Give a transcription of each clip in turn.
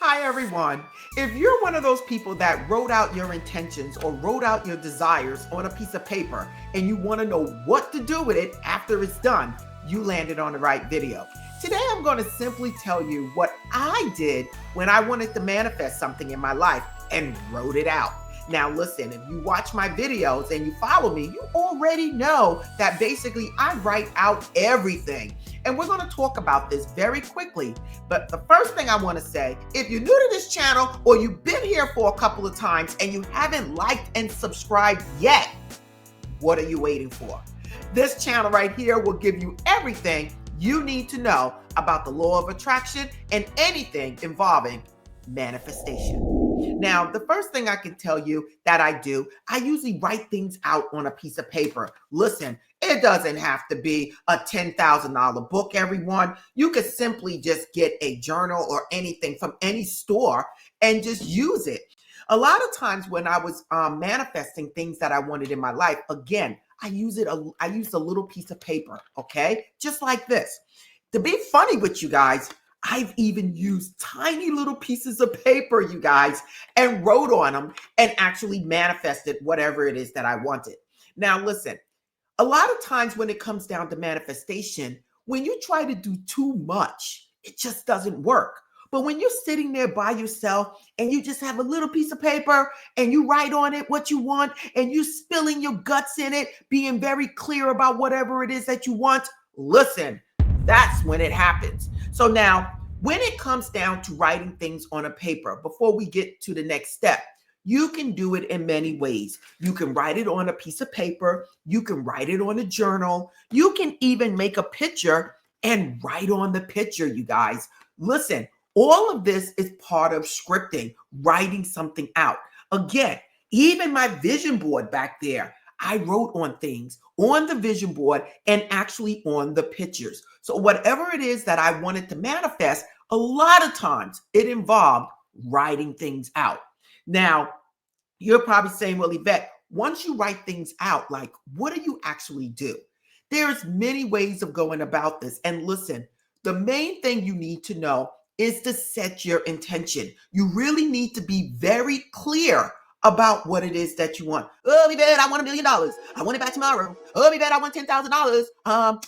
Hi, everyone. If you're one of those people that wrote out your intentions or wrote out your desires on a piece of paper and you want to know what to do with it after it's done, you landed on the right video. Today, I'm going to simply tell you what I did when I wanted to manifest something in my life and wrote it out. Now, listen, if you watch my videos and you follow me, you already know that basically I write out everything. And we're going to talk about this very quickly. But the first thing I want to say, if you're new to this channel or you've been here for a couple of times and you haven't liked and subscribed yet, what are you waiting for? This channel right here will give you everything you need to know about the law of attraction and anything involving manifestation. Now, the first thing I can tell you that I do, I usually write things out on a piece of paper. Listen, it doesn't have to be a $10,000 book, everyone. You could simply just get a journal or anything from any store and just use it. A lot of times when I was manifesting things that I wanted in my life, again, I used a little piece of paper, okay? Just like this. To be funny with you guys, I've even used tiny little pieces of paper, you guys, and wrote on them and actually manifested whatever it is that I wanted. Now, listen, a lot of times when it comes down to manifestation, when you try to do too much, it just doesn't work. But when you're sitting there by yourself and you just have a little piece of paper and you write on it what you want and you spilling your guts in it, being very clear about whatever it is that you want, listen, that's when it happens. So now, when it comes down to writing things on a paper, before we get to the next step, you can do it in many ways. You can write it on a piece of paper. You can write it on a journal. You can even make a picture and write on the picture, you guys. Listen, all of this is part of scripting, writing something out. Again, even my vision board back there, I wrote on things on the vision board and actually on the pictures. So whatever it is that I wanted to manifest, a lot of times it involved writing things out. Now, you're probably saying, well, Yvette, once you write things out, like, what do you actually do? There's many ways of going about this. And listen, the main thing you need to know is to set your intention. You really need to be very clear about what it is that you want. Oh, Yvette, I want $1 million. I want it by tomorrow. Oh, Yvette, I want $10,000.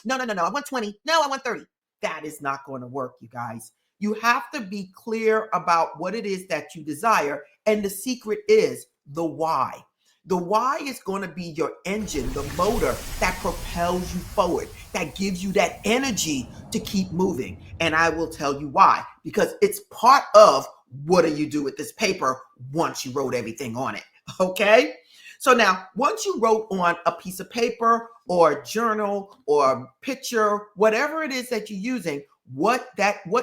No. I want 20. No, I want 30. That is not going to work, you guys. You have to be clear about what it is that you desire. And the secret is the why. The why is going to be your engine, the motor that propels you forward, that gives you that energy to keep moving. And I will tell you why, because it's part of what do you do with this paper once you wrote everything on it, okay? So now, once you wrote on a piece of paper or a journal or a picture, whatever it is that you're using, what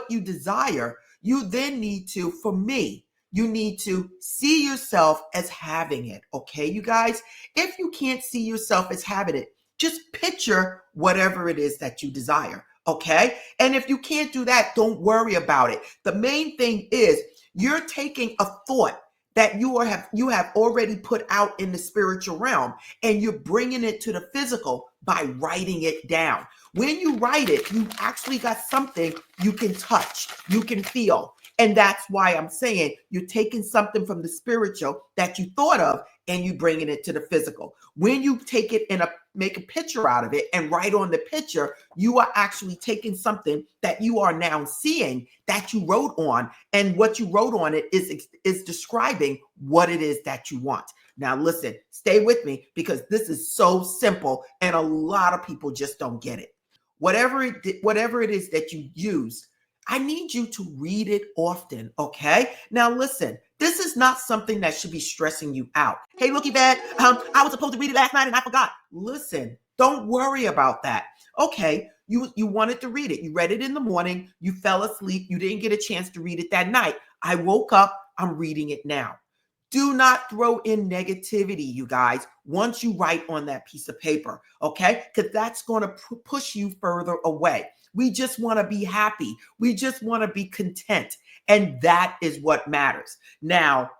you desire, you then need to, for me, you need to see yourself as having it, okay, you guys? If you can't see yourself as having it, just picture whatever it is that you desire, okay? And if you can't do that, don't worry about it. The main thing is you're taking a thought that you have already put out in the spiritual realm, and you're bringing it to the physical by writing it down. When you write it, you actually got something you can touch, you can feel. And that's why I'm saying you're taking something from the spiritual that you thought of and you bringing it to the physical. When you take it and make a picture out of it and write on the picture, you are actually taking something that you are now seeing that you wrote on, and what you wrote on it is describing what it is that you want. Now, listen, stay with me because this is so simple and a lot of people just don't get it. Whatever it is that you use, I need you to read it often, okay? Now, listen, this is not something that should be stressing you out. Hey, look, Yvette, I was supposed to read it last night and I forgot. Listen, don't worry about that. Okay, you wanted to read it. You read it in the morning. You fell asleep. You didn't get a chance to read it that night. I woke up. I'm reading it now. Do not throw in negativity, you guys, once you write on that piece of paper, okay? Because that's going to push you further away. We just want to be happy. We just want to be content. And that is what matters. Now,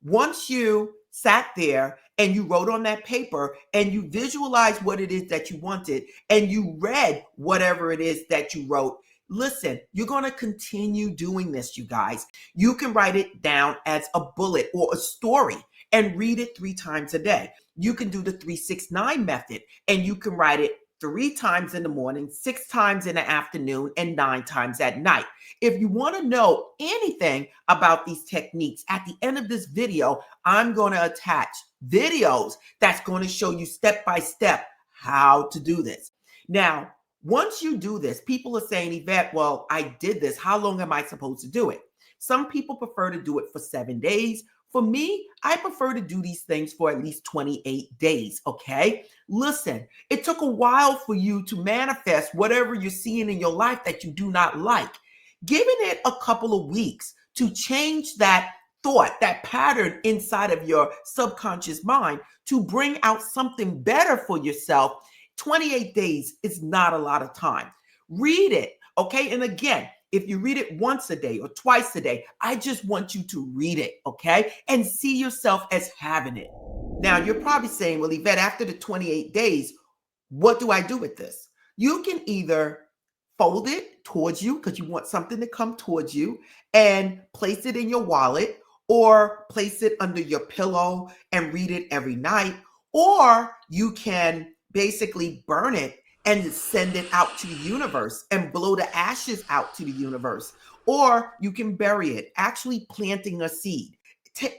once you sat there and you wrote on that paper and you visualized what it is that you wanted and you read whatever it is that you wrote, Listen, you're going to continue doing this, you guys. You can write it down as a bullet or a story and read it 3 times a day. You can do the 369 method and you can write it 3 times in the morning, 6 times in the afternoon, and 9 times at night. If you want to know anything about these techniques, at the end of this video, I'm going to attach videos that's going to show you step by step how to do this. Now, once you do this, people are saying, Yvette, well, I did this. How long am I supposed to do it? Some people prefer to do it for 7 days. For me, I prefer to do these things for at least 28 days, okay? Listen, it took a while for you to manifest whatever you're seeing in your life that you do not like. Giving it a couple of weeks to change that thought, that pattern inside of your subconscious mind to bring out something better for yourself, 28 days is not a lot of time. Read it, okay? And again, if you read it once a day or twice a day, I just want you to read it, okay? And see yourself as having it. Now, you're probably saying, well, Yvette, after the 28 days, what do I do with this? You can either fold it towards you because you want something to come towards you and place it in your wallet, or place it under your pillow and read it every night, or you can basically burn it and send it out to the universe and blow the ashes out to the universe. Or you can bury it, actually planting a seed.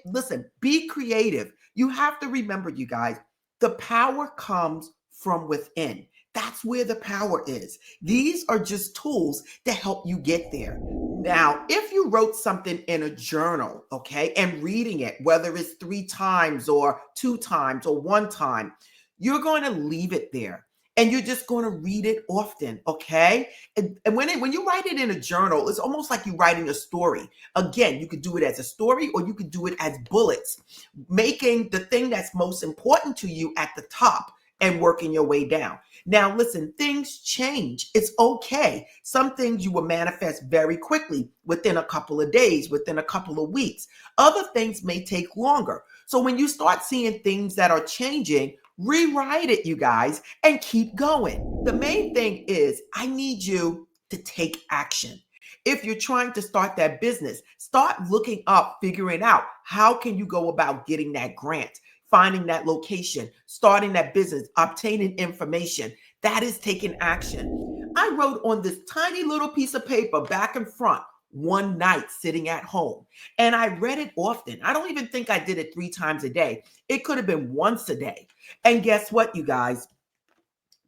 Listen, be creative. You have to remember, you guys, the power comes from within. That's where the power is. These are just tools to help you get there. Now, if you wrote something in a journal, okay, and reading it, whether it's 3 times or 2 times or 1 time, you're going to leave it there. And you're just going to read it often, okay? And when you write it in a journal, it's almost like you're writing a story. Again, you could do it as a story or you could do it as bullets, making the thing that's most important to you at the top and working your way down. Now, listen, things change. It's okay. Some things you will manifest very quickly within a couple of days, within a couple of weeks. Other things may take longer. So when you start seeing things that are changing, rewrite it, you guys, and keep going. The main thing is I need you to take action. If you're trying to start that business, start looking up, figuring out how can you go about getting that grant, finding that location, starting that business, obtaining information. That is taking action. I wrote on this tiny little piece of paper back and front one night sitting at home, and I read it often. I don't even think I did it 3 times a day. It could have been once a day. And guess what, you guys?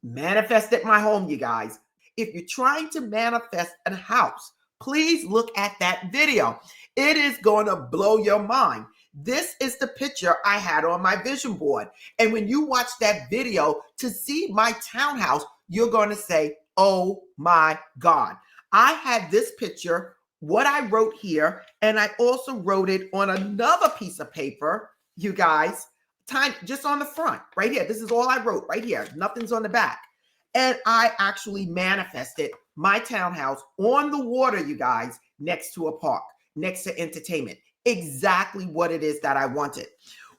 Manifest at my home, you guys. If you're trying to manifest a house, please look at that video. It is going to blow your mind. This is the picture I had on my vision board. And when you watch that video to see my townhouse, you're going to say, oh my God. I had this picture, what I wrote here, and I also wrote it on another piece of paper, you guys, just on the front, right here. This is all I wrote right here. Nothing's on the back. And I actually manifested my townhouse on the water, you guys, next to a park, next to entertainment. Exactly what it is that I wanted.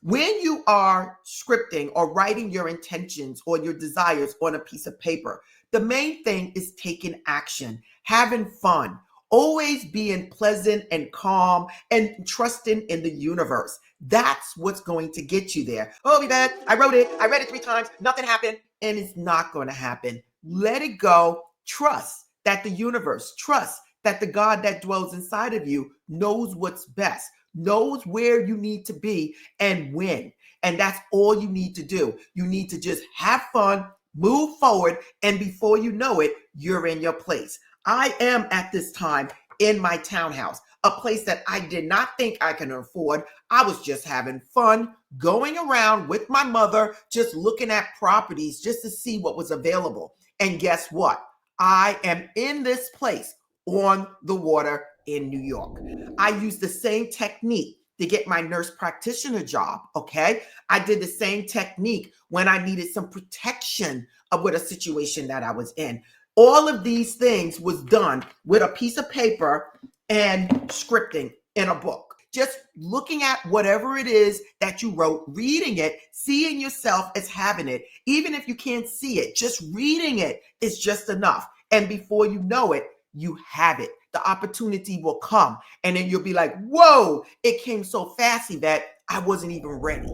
When you are scripting or writing your intentions or your desires on a piece of paper, the main thing is taking action, having fun, always being pleasant and calm and trusting in the universe. That's what's going to get you there. Oh, Yvette, I wrote it. I read it 3 times. Nothing happened. And it's not going to happen. Let it go. Trust that the universe, trust that the God that dwells inside of you knows what's best, knows where you need to be and when. And that's all you need to do. You need to just have fun, move forward, and before you know it, you're in your place. I am at this time in my townhouse, a place that I did not think I could afford. I was just having fun going around with my mother, just looking at properties just to see what was available. And guess what? I am in this place on the water in New York. I used the same technique to get my nurse practitioner job, okay? I did the same technique when I needed some protection with a situation that I was in. All of these things was done with a piece of paper and scripting in a book. Just looking at whatever it is that you wrote, reading it, seeing yourself as having it. Even if you can't see it, just reading it is just enough. And before you know it, you have it. The opportunity will come. And then you'll be like, whoa, it came so fast that I wasn't even ready.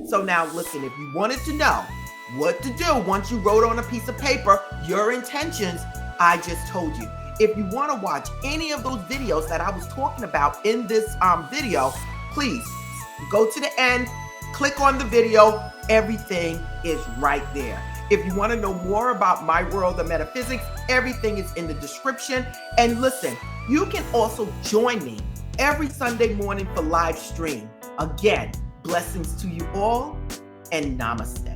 So now listen, if you wanted to know what to do once you wrote on a piece of paper your intentions, I just told you. If you want to watch any of those videos that I was talking about in this video, please go to the end, click on the video. Everything is right there. If you want to know more about my world of metaphysics, everything is in the description. And listen, you can also join me every Sunday morning for live stream. Again, blessings to you all and namaste.